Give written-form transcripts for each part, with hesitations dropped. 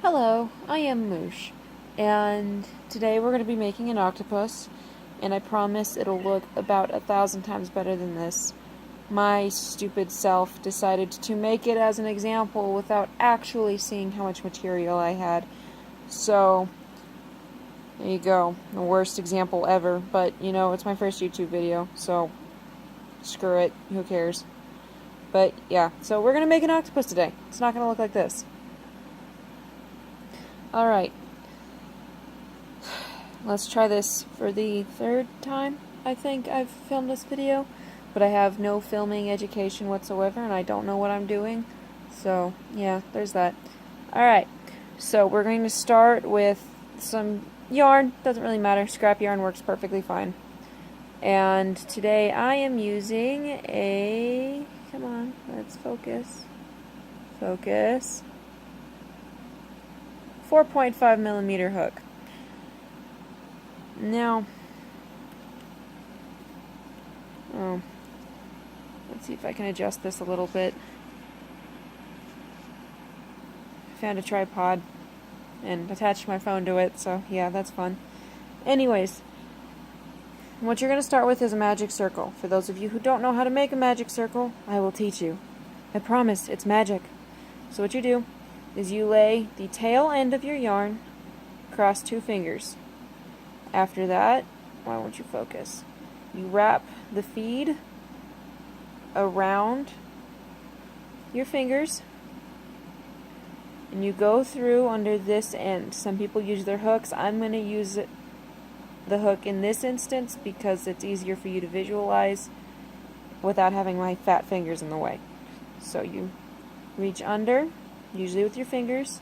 Hello, I am Moosh, and today we're going to be making an octopus, and I promise it'll look about 1,000 times better than this. My stupid self decided to make it as an example without actually seeing how much material I had. So, there you go. The worst example ever, but you know, it's my first YouTube video, so screw it, who cares. But yeah, so we're going to make an octopus today. It's not going to look like this. Alright. Let's try this for the third time, I think I've filmed this video. But I have no filming education whatsoever, and I don't know what I'm doing. So, yeah, there's that. Alright, so we're going to start with some yarn. Doesn't really matter. Scrap yarn works perfectly fine. And today I am using a... Come on, let's focus. Focus. 4.5 millimeter hook. Now, let's see if I can adjust this a little bit. I found a tripod and attached my phone to it, so yeah, that's fun. Anyways, what you're going to start with is a magic circle. For those of you who don't know how to make a magic circle, I will teach you. I promise, it's magic. So what you do is you lay the tail end of your yarn across two fingers. After that, why won't you focus? You wrap the feed around your fingers and you go through under this end. Some people use their hooks. I'm going to use the hook in this instance because it's easier for you to visualize without having my fat fingers in the way. So you reach under, usually with your fingers,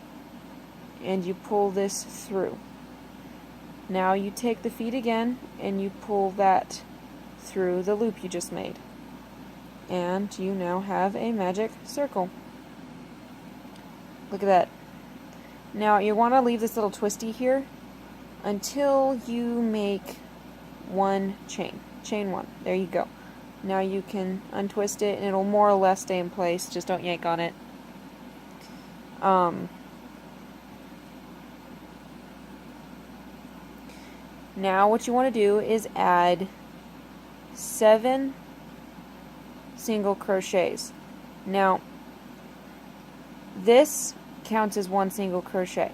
and you pull this through. Now you take the feed again and you pull that through the loop you just made. And you now have a magic circle. Look at that. Now you want to leave this little twisty here until you make one chain. Chain one. There you go. Now you can untwist it and it'll more or less stay in place. Just don't yank on it. Now what you want to do is add 7 single crochets. Now this counts as one single crochet.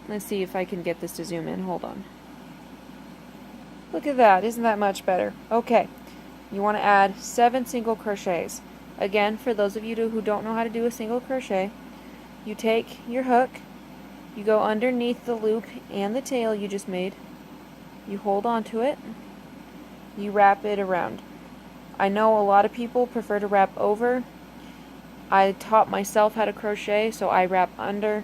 Let's see if I can get this to zoom in. Hold on. Look at that. Isn't that much better? Okay. You want to add 7 single crochets. Again, for those of you who don't know how to do a single crochet, you take your hook, you go underneath the loop and the tail you just made, you hold on to it, you wrap it around. I know a lot of people prefer to wrap over. I taught myself how to crochet, so I wrap under.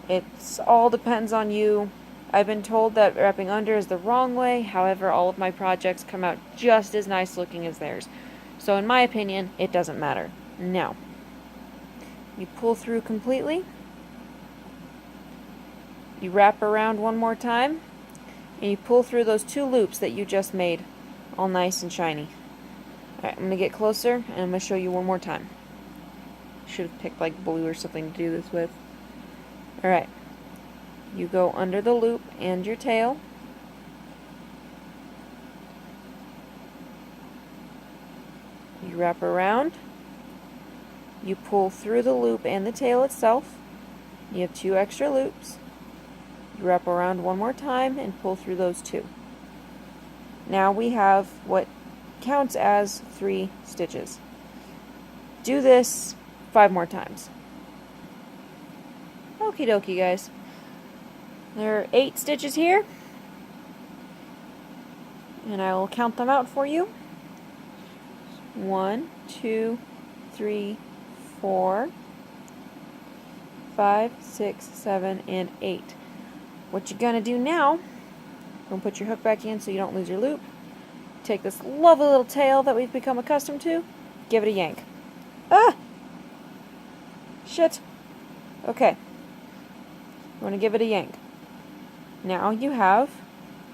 It all depends on you. I've been told that wrapping under is the wrong way. However, all of my projects come out just as nice looking as theirs. So in my opinion, it doesn't matter. Now, you pull through completely. You wrap around one more time. And you pull through those 2 loops that you just made. All nice and shiny. Alright, I'm going to get closer and I'm going to show you one more time. Should have picked like blue or something to do this with. Alright. You go under the loop and your tail. You wrap around. You pull through the loop and the tail itself. You have 2 extra loops. You wrap around one more time and pull through those 2. Now we have what counts as 3 stitches. Do this 5 more times. Okie dokie, guys. There are 8 stitches here, and I will count them out for you. 1, 2, 3, 4, 5, 6, 7, and 8. What you're going to do now, you're going to put your hook back in so you don't lose your loop. Take this lovely little tail that we've become accustomed to, give it a yank. Ah! Shit. Okay. I'm going to give it a yank. Now you have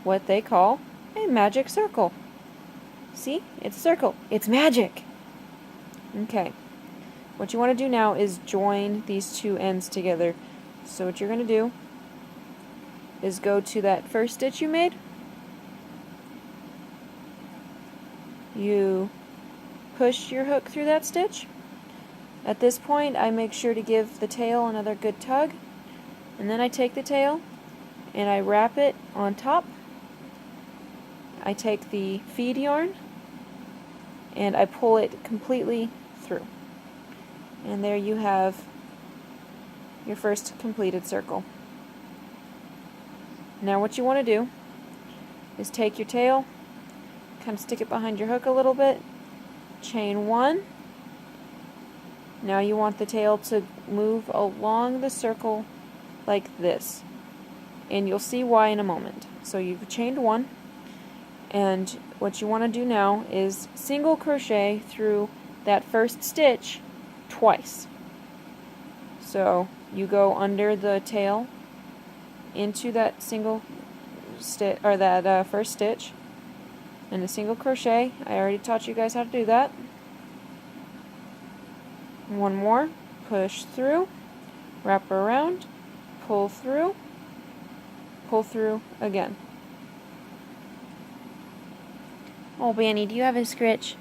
what they call a magic circle. See? It's a circle. It's magic. Okay. What you want to do now is join these two ends together. So what you're going to do is go to that first stitch you made. You push your hook through that stitch. At this point, I make sure to give the tail another good tug, and then I take the tail and I wrap it on top. I take the feed yarn and I pull it completely through. And there you have your first completed circle. Now what you want to do is take your tail, kind of stick it behind your hook a little bit, chain one. Now you want the tail to move along the circle like this, and you'll see why in a moment. So you've chained one, and what you want to do now is single crochet through that first stitch twice. So you go under the tail into that single stitch, or that first stitch, and a single crochet. I already taught you guys how to do that. One more, push through, wrap around, pull through again. Oh, Benny, do you have a scritch?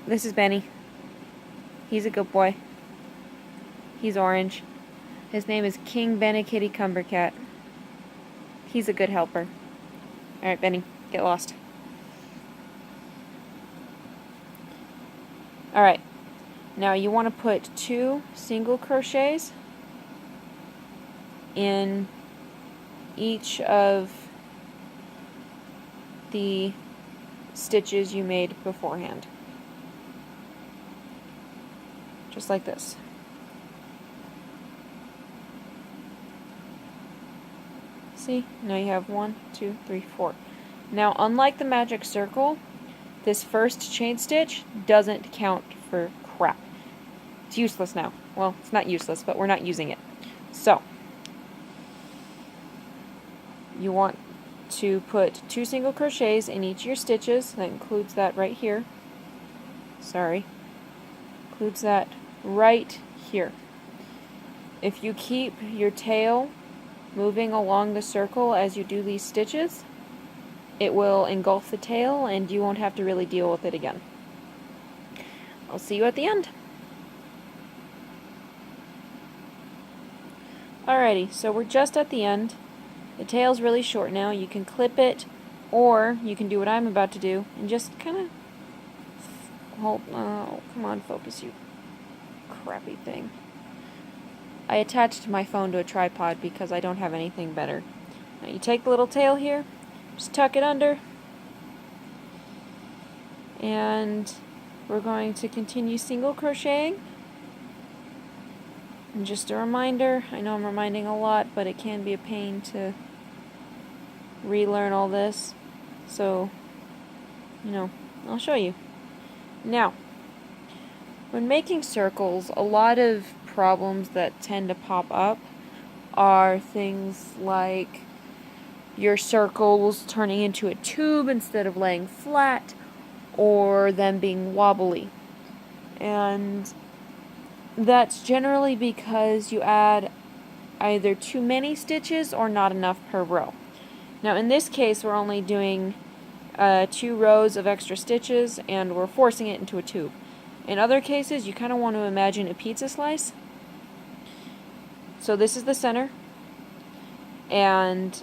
This is Benny. He's a good boy. He's orange. His name is King Benny Cumbercat. He's a good helper. Alright, Benny, get lost. Alright, now you want to put 2 single crochets in each of the stitches you made beforehand. Just like this. See? Now you have 1, 2, 3, 4. Now, unlike the magic circle, this first chain stitch doesn't count for crap. It's useless now. Well, it's not useless, but we're not using it. So, you want to put 2 single crochets in each of your stitches. That includes that right here. Sorry. Includes that right here. If you keep your tail moving along the circle as you do these stitches, it will engulf the tail and you won't have to really deal with it again. I'll see you at the end. Alrighty, so we're just at the end. The tail's really short now. You can clip it, or you can do what I'm about to do and just kind of hold. Oh, come on, focus, you crappy thing. I attached my phone to a tripod because I don't have anything better. Now you take the little tail here, just tuck it under, and we're going to continue single crocheting. And just a reminder, I know I'm reminding a lot, but it can be a pain to relearn all this. So, I'll show you. Now, when making circles, a lot of problems that tend to pop up are things like your circles turning into a tube instead of laying flat, or them being wobbly. And that's generally because you add either too many stitches or not enough per row. Now in this case we're only doing 2 rows of extra stitches and we're forcing it into a tube. In other cases you kind of want to imagine a pizza slice. So this is the center, and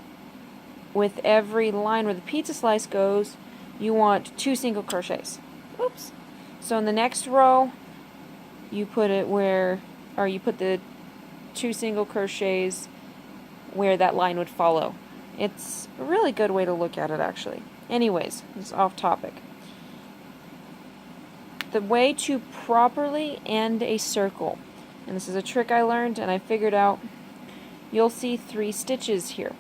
with every line where the pizza slice goes you want 2 single crochets. Oops. So in the next row you put it where, or you put the 2 single crochets where that line would follow. It's a really good way to look at it, actually. Anyways, it's off topic. The way to properly end a circle, and this is a trick I learned and I figured out, you'll see 3 stitches here.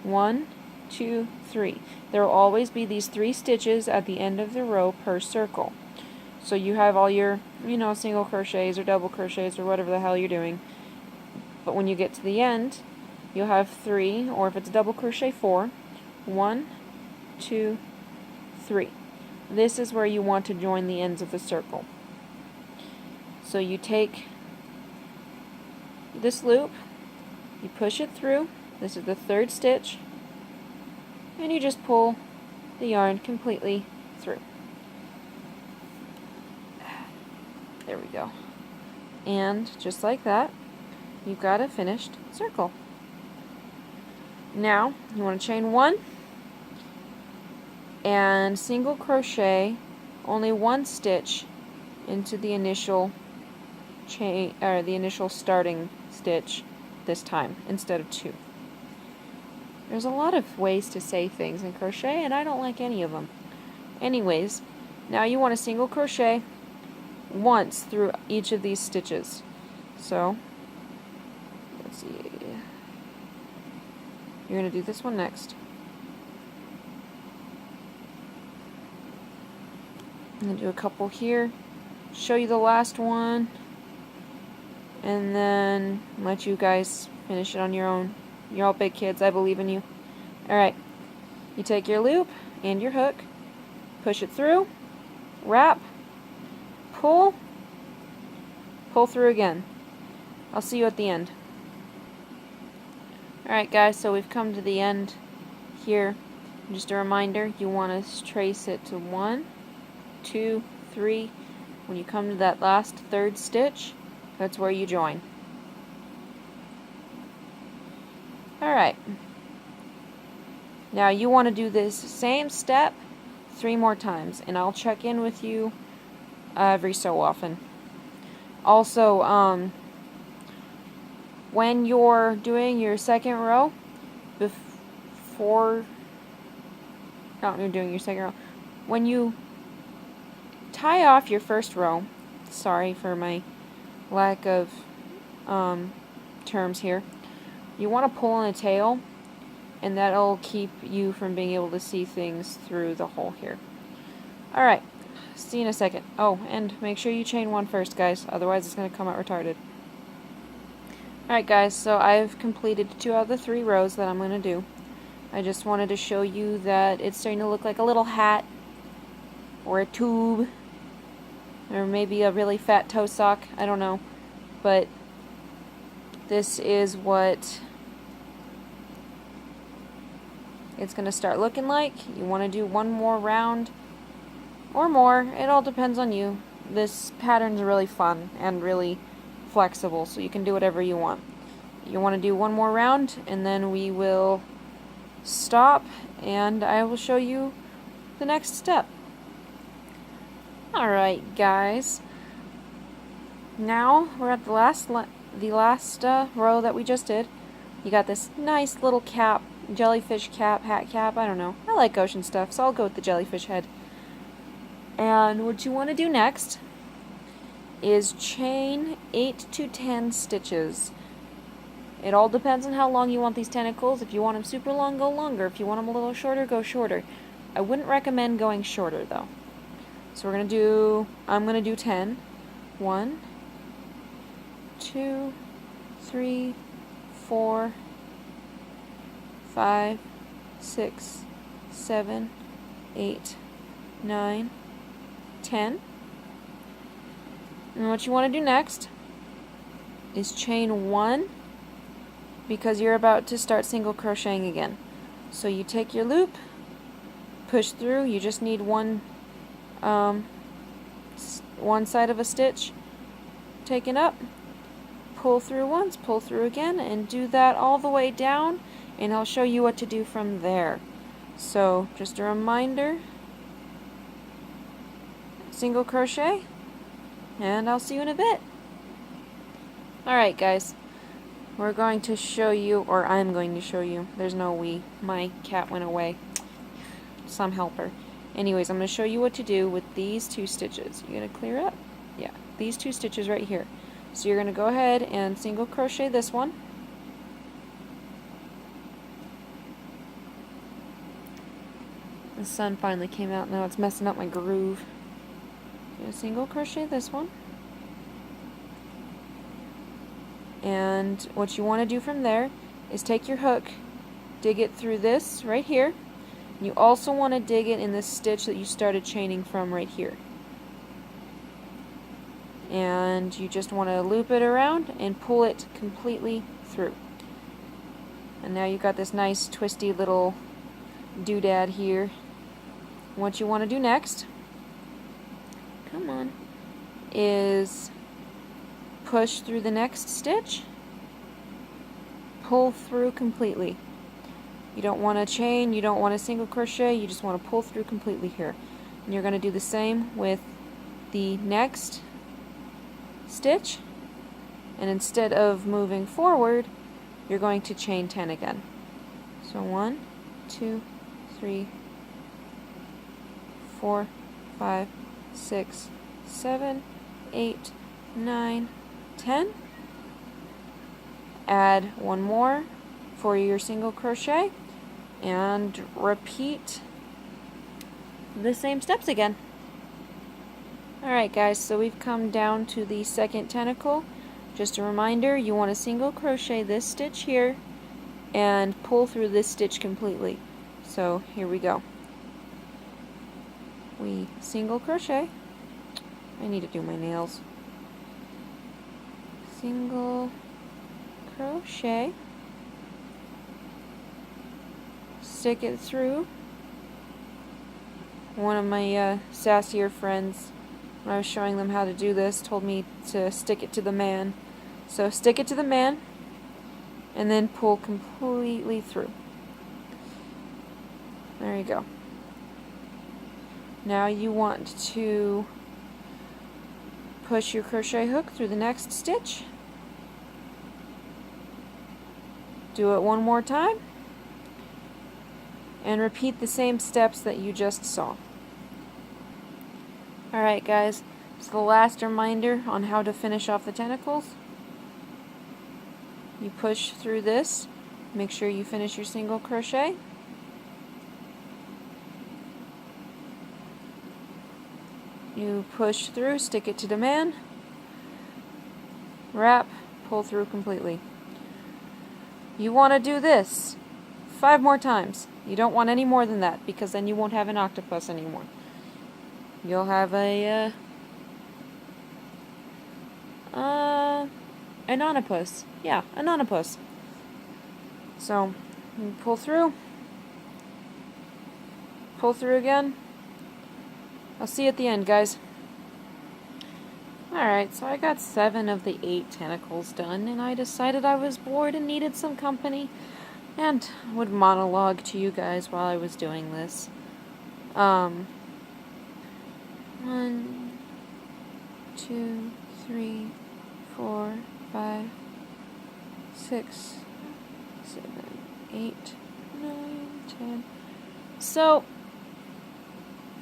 1, 2, 3. There will always be these 3 stitches at the end of the row per circle. So you have all your, single crochets or double crochets or whatever the hell you're doing. But when you get to the end, you'll have 3, or if it's a double crochet, 4. 1, 2, 3. This is where you want to join the ends of the circle. So you take this loop, you push it through, this is the 3rd stitch, and you just pull the yarn completely through. There we go. And just like that, you've got a finished circle. Now, you want to chain 1 and single crochet only 1 stitch into the initial chain, or the initial starting stitch this time instead of 2. There's a lot of ways to say things in crochet, and I don't like any of them. Anyways, now you want to single crochet once through each of these stitches. So, let's see. You're going to do this one next. I'm going to do a couple here, show you the last one, and then let you guys finish it on your own. You're all big kids, I believe in you. Alright, you take your loop and your hook, push it through, wrap, pull, pull through again. I'll see you at the end. Alright guys, so we've come to the end here. Just a reminder, you want to trace it to 1, 2, 3. When you come to that last 3rd stitch, that's where you join. Alright. Now you want to do this same step 3 more times, and I'll check in with you every so often. Also, when you're doing your 2nd row, when you're doing your 2nd row, when you tie off your 1st row, sorry for my lack of terms here, you want to pull on a tail, and that'll keep you from being able to see things through the hole here. Alright, see you in a second. Oh, and make sure you chain 1 first, guys, otherwise it's going to come out retarded. Alright guys, so I've completed 2 out of the 3 rows that I'm going to do. I just wanted to show you that it's starting to look like a little hat, or a tube, or maybe a really fat toe sock, I don't know. But this is what it's going to start looking like. You want to do 1 more round or more, it all depends on you. This pattern's really fun and really flexible, so you can do whatever you want. You want to do 1 more round, and then we will stop and I will show you the next step. Alright guys, now we're at the last row that we just did. You got this nice little cap, jellyfish cap, hat cap, I don't know. I like ocean stuff, so I'll go with the jellyfish head. And what you want to do next is chain 8 to 10 stitches. It all depends on how long you want these tentacles. If you want them super long, go longer. If you want them a little shorter, go shorter. I wouldn't recommend going shorter though. So I'm going to do 10. 1, 2, 3, 4, 5, 6, 7, 8, 9, 10. And what you want to do next is chain 1, because you're about to start single crocheting again. So you take your loop, push through, you just need one side of a stitch taken up, pull through once, pull through again, and do that all the way down, and I'll show you what to do from there. So just a reminder, single crochet, and I'll see you in a bit. Alright guys, we're going to show you, or I'm going to show you, there's no we, my cat went away, some helper. Anyways, I'm going to show you what to do with these 2 stitches. You're going to clear up? Yeah, these 2 stitches right here. So you're going to go ahead and single crochet this one. The sun finally came out, now it's messing up my groove. You're going to single crochet this one. And what you want to do from there is take your hook, dig it through this right here, You also want to dig it in this stitch that you started chaining from right here. And you just want to loop it around and pull it completely through. And now you've got this nice twisty little doodad here. What you want to do next, come on, is push through the next stitch, pull through completely. You don't want to chain, you don't want to single crochet, you just want to pull through completely here. And you're going to do the same with the next stitch, and instead of moving forward, you're going to chain 10 again. So 1, 2, 3, 4, 5, 6, 7, 8, 9, 10. Add one more for your single crochet and repeat the same steps again. Alright guys, so we've come down to the second tentacle. Just a reminder, you want to single crochet this stitch here and pull through this stitch completely. So here we go. We single crochet. I need to do my nails. Single crochet. Stick it through. One of my sassier friends, when I was showing them how to do this, told me to stick it to the man. So stick it to the man and then pull completely through. There you go. Now you want to push your crochet hook through the next stitch. Do it one more time and repeat the same steps that you just saw. Alright guys, so the last reminder on how to finish off the tentacles. You push through this, make sure you finish your single crochet. You push through, stick it to the man, wrap, pull through completely. You want to do this 5 more times. You don't want any more than that, because then you won't have an octopus anymore. You'll have an onopus. Yeah, an onopus. So, you pull through again. I'll see you at the end, guys. Alright, so I got 7 of the 8 tentacles done, and I decided I was bored and needed some company, and would monologue to you guys while I was doing this. 1, 2, 3, 4, 5, 6, 7, 8, 9, 10. So,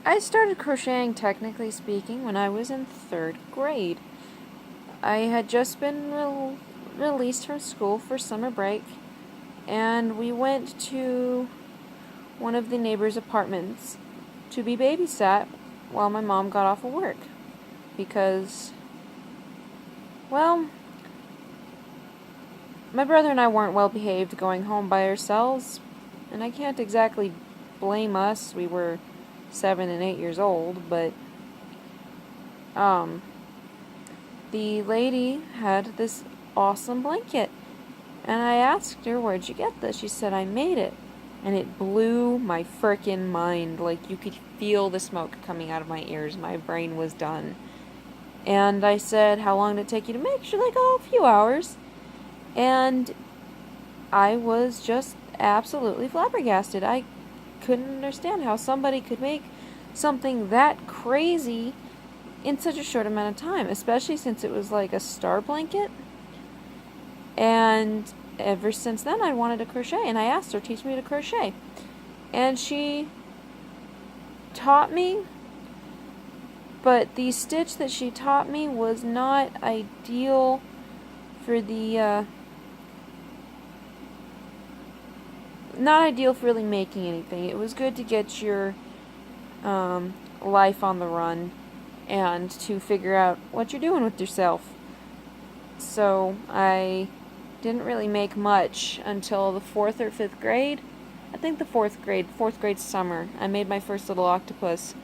I started crocheting, technically speaking, when I was in 3rd grade. I had just been released from school for summer break, and we went to one of the neighbors' apartments to be babysat while my mom got off of work. Because, well, my brother and I weren't well behaved going home by ourselves, and I can't exactly blame us. We were 7 and 8 years old, but the lady had this awesome blanket, and I asked her, "Where'd you get this?" She said, "I made it," and it blew my frickin' mind. Like, you could feel the smoke coming out of my ears. My brain was done. And I said, "How long did it take you to make?" She's like, "Oh, a few hours." And I was just absolutely flabbergasted. I couldn't understand how somebody could make something that crazy in such a short amount of time, especially since it was like a star blanket. And ever since then I wanted to crochet, and I asked her to teach me to crochet, and she taught me, but the stitch that she taught me was not ideal for the not ideal for really making anything. It was good to get your life on the run and to figure out what you're doing with yourself. So I didn't really make much until the 4th or 5th grade, I think the fourth grade summer, I made my first little octopus.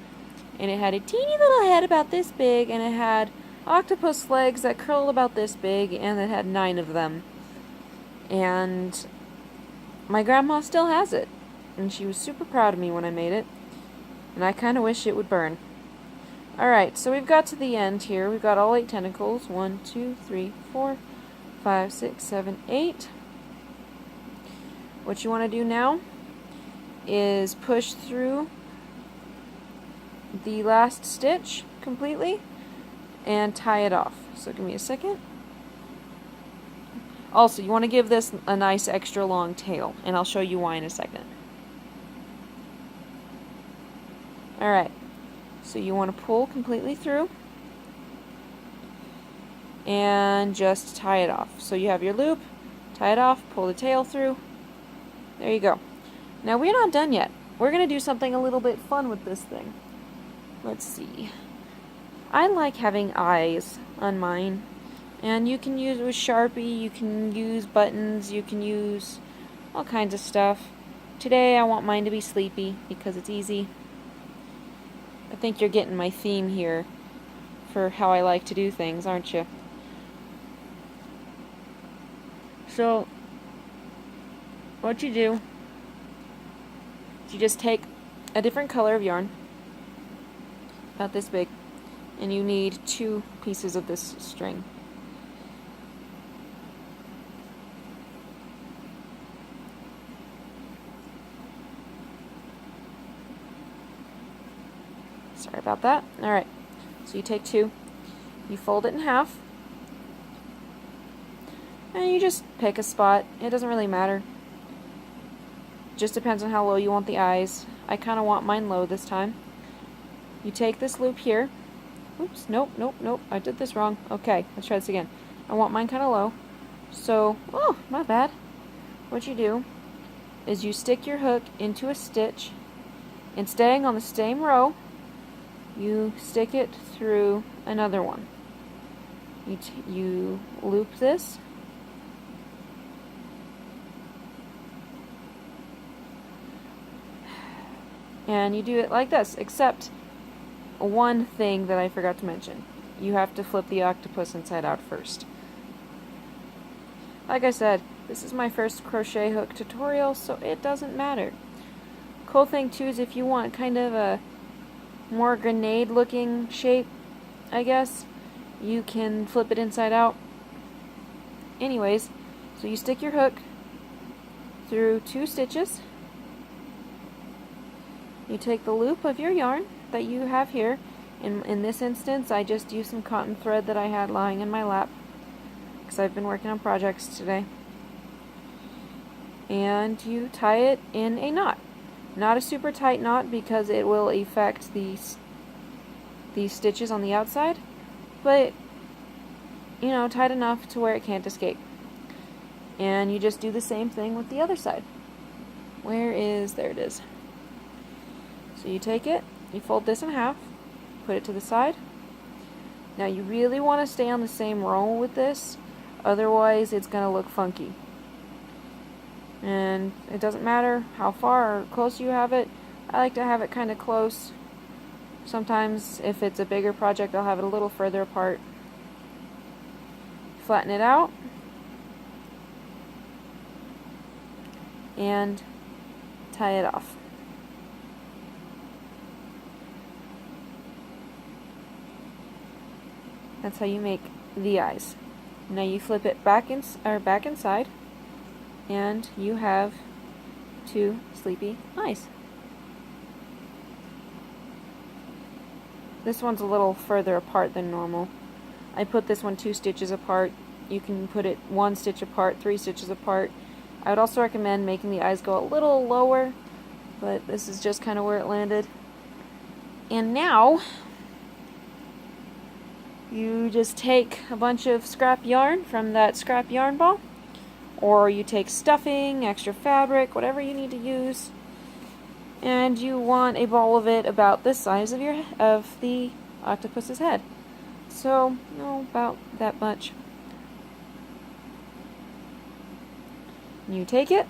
And it had a teeny little head about this big, and it had octopus legs that curled about this big, and it had 9 of them. And my grandma still has it. And she was super proud of me when I made it. And I kind of wish it would burn. Alright, so we've got to the end here. We've got all 8 tentacles. 1, 2, 3, 4, 5, 6, 7, 8. What you want to do now is push through the last stitch completely and tie it off. So give me a second. Also, you want to give this a nice extra long tail, and I'll show you why in a second. Alright, so you want to pull completely through and just tie it off. So you have your loop, tie it off, pull the tail through. There you go. Now we're not done yet. We're going to do something a little bit fun with this thing. Let's see. I like having eyes on mine. And you can use with Sharpie, you can use buttons, you can use all kinds of stuff. Today I want mine to be sleepy because it's easy. I think you're getting my theme here for how I like to do things, aren't you? So, what you do is you just take a different color of yarn, about this big, and you need 2 pieces of this string. Sorry about that. Alright, so you take 2, you fold it in half, and you just pick a spot. It doesn't really matter. Just depends on how low you want the eyes. I kind of want mine low this time. You take this loop here. Oops, nope, I did this wrong. Okay, let's try this again. I want mine kind of low. So, oh, my bad. What you do is you stick your hook into a stitch, and staying on the same row, you stick it through another one. You loop this, and you do it like this, except one thing that I forgot to mention. You have to flip the octopus inside out first. Like I said, this is my first crochet hook tutorial, so it doesn't matter. Cool thing too is if you want kind of a more grenade looking shape, I guess, you can flip it inside out. Anyways, so you stick your hook through 2 stitches. You take the loop of your yarn that you have here. In this instance, I just used some cotton thread that I had lying in my lap because I've been working on projects today. And you tie it in a knot. Not a super tight knot because it will affect these stitches on the outside, but you know, tight enough to where it can't escape. And you just do the same thing with the other side. There it is. So you take it, you fold this in half, put it to the side. Now you really want to stay on the same row with this, otherwise it's going to look funky. And it doesn't matter how far or close you have it. I like to have it kind of close. Sometimes if it's a bigger project, I'll have it a little further apart. Flatten it out. And tie it off. That's how you make the eyes. Now you flip it back inside, and you have 2 sleepy eyes. This one's a little further apart than normal. I put this one 2 stitches apart. You can put it 1 stitch apart, 3 stitches apart. I would also recommend making the eyes go a little lower, but this is just kind of where it landed. And now you just take a bunch of scrap yarn from that scrap yarn ball, or you take stuffing, extra fabric, whatever you need to use, and you want a ball of it about the size of the octopus's head. So, about that much. You take it,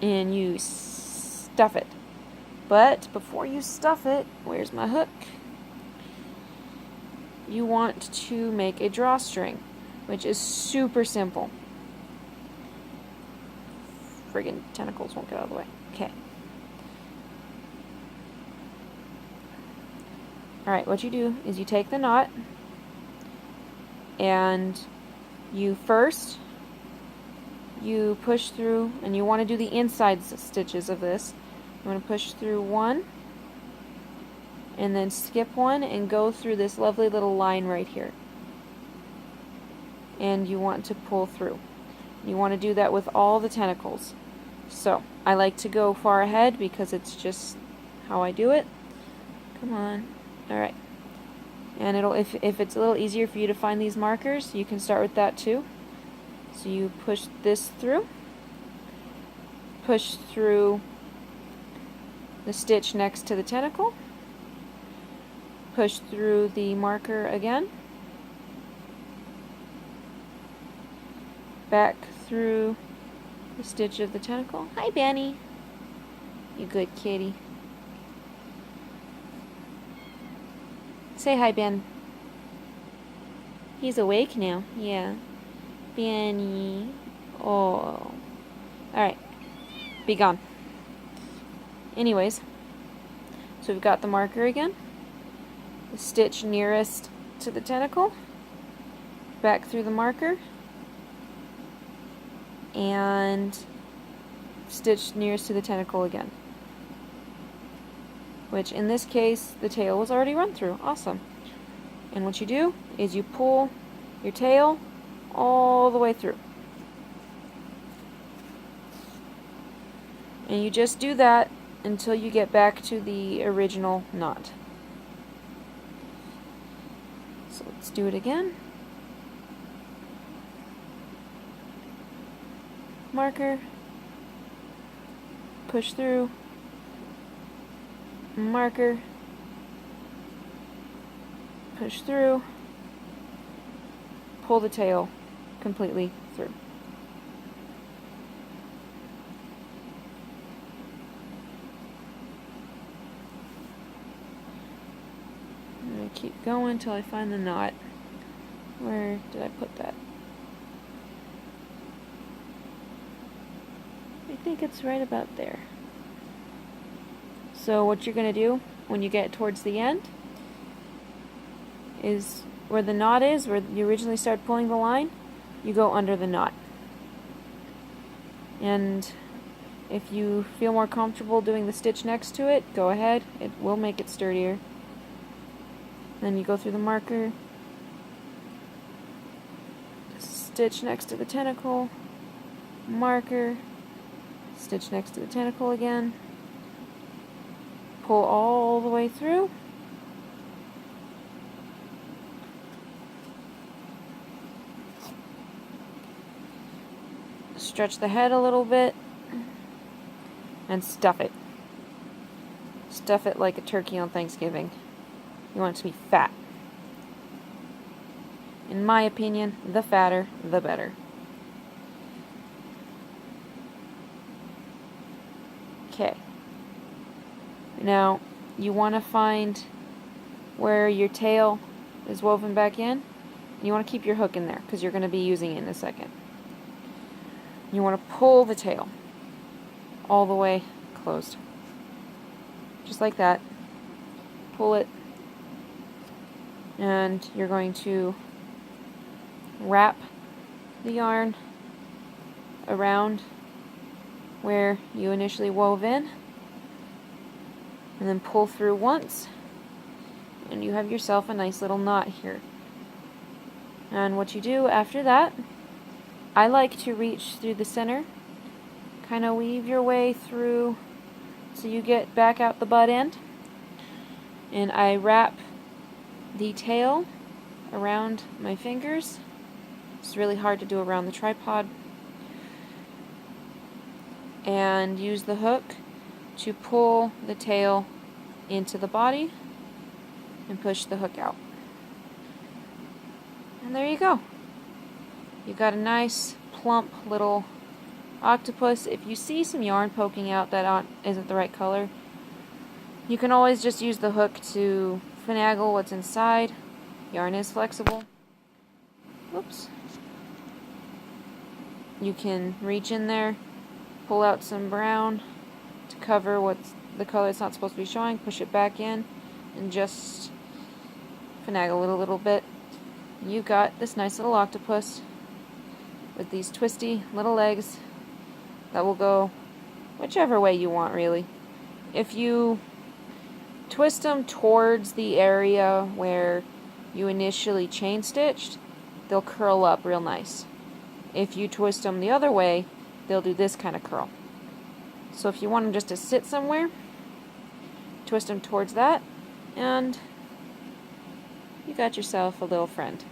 and you stuff it. But before you stuff it, where's my hook? You want to make a drawstring, which is super simple. Friggin' tentacles won't get out of the way. Okay. Alright, what you do is you take the knot and you push through, and you want to do the inside stitches of this. You want to push through one and then skip one and go through this lovely little line right here. And you want to pull through. You want to do that with all the tentacles. So, I like to go far ahead because it's just how I do it. Come on. Alright. And it'll, if it's a little easier for you to find these markers, you can start with that too. So you push this through, push through the stitch next to the tentacle, push through the marker again, back through the stitch of the tentacle. Hi, Benny. You good kitty. Say hi, Ben. He's awake now. Yeah. Benny. Oh. Alright. Be gone. Anyways. So we've got the marker again. The stitch nearest to the tentacle. Back through the marker. And stitch nearest to the tentacle again. Which in this case, the tail was already run through. Awesome. And what you do is you pull your tail all the way through. And you just do that until you get back to the original knot. So let's do it again. Marker. Push through. Marker, push through, pull the tail completely through. I'm going to keep going until I find the knot. Where did I put that? I think it's right about there. So what you're going to do when you get towards the end is where the knot is, where you originally started pulling the line, you go under the knot. And if you feel more comfortable doing the stitch next to it, go ahead. It will make it sturdier. Then you go through the marker, stitch next to the tentacle, marker, stitch next to the tentacle again. Pull all the way through. Stretch the head a little bit and stuff it. Stuff it like a turkey on Thanksgiving. You want it to be fat. In my opinion, the fatter, the better. Okay. Now, you want to find where your tail is woven back in. And you want to keep your hook in there because you're going to be using it in a second. You want to pull the tail all the way closed. Just like that. Pull it. And you're going to wrap the yarn around where you initially wove in. And then pull through once, and you have yourself a nice little knot here. And what you do after that, I like to reach through the center, kind of weave your way through so you get back out the butt end, and I wrap the tail around my fingers. It's really hard to do around the tripod. And use the hook to pull the tail into the body and push the hook out. And there you go. You've got a nice plump little Octopus, if you see some yarn poking out that isn't the right color, you can always just use the hook to finagle what's inside. Yarn is flexible. Whoops. You can reach in there, pull out some brown to cover what's the color that's not supposed to be showing, push it back in, and just finagle it a little bit. You got this nice little octopus with these twisty little legs that will go whichever way you want, really. If you twist them towards the area where you initially chain stitched, they'll curl up real nice. If you twist them the other way, they'll do this kind of curl. So if you want them just to sit somewhere, twist them towards that, and you got yourself a little friend.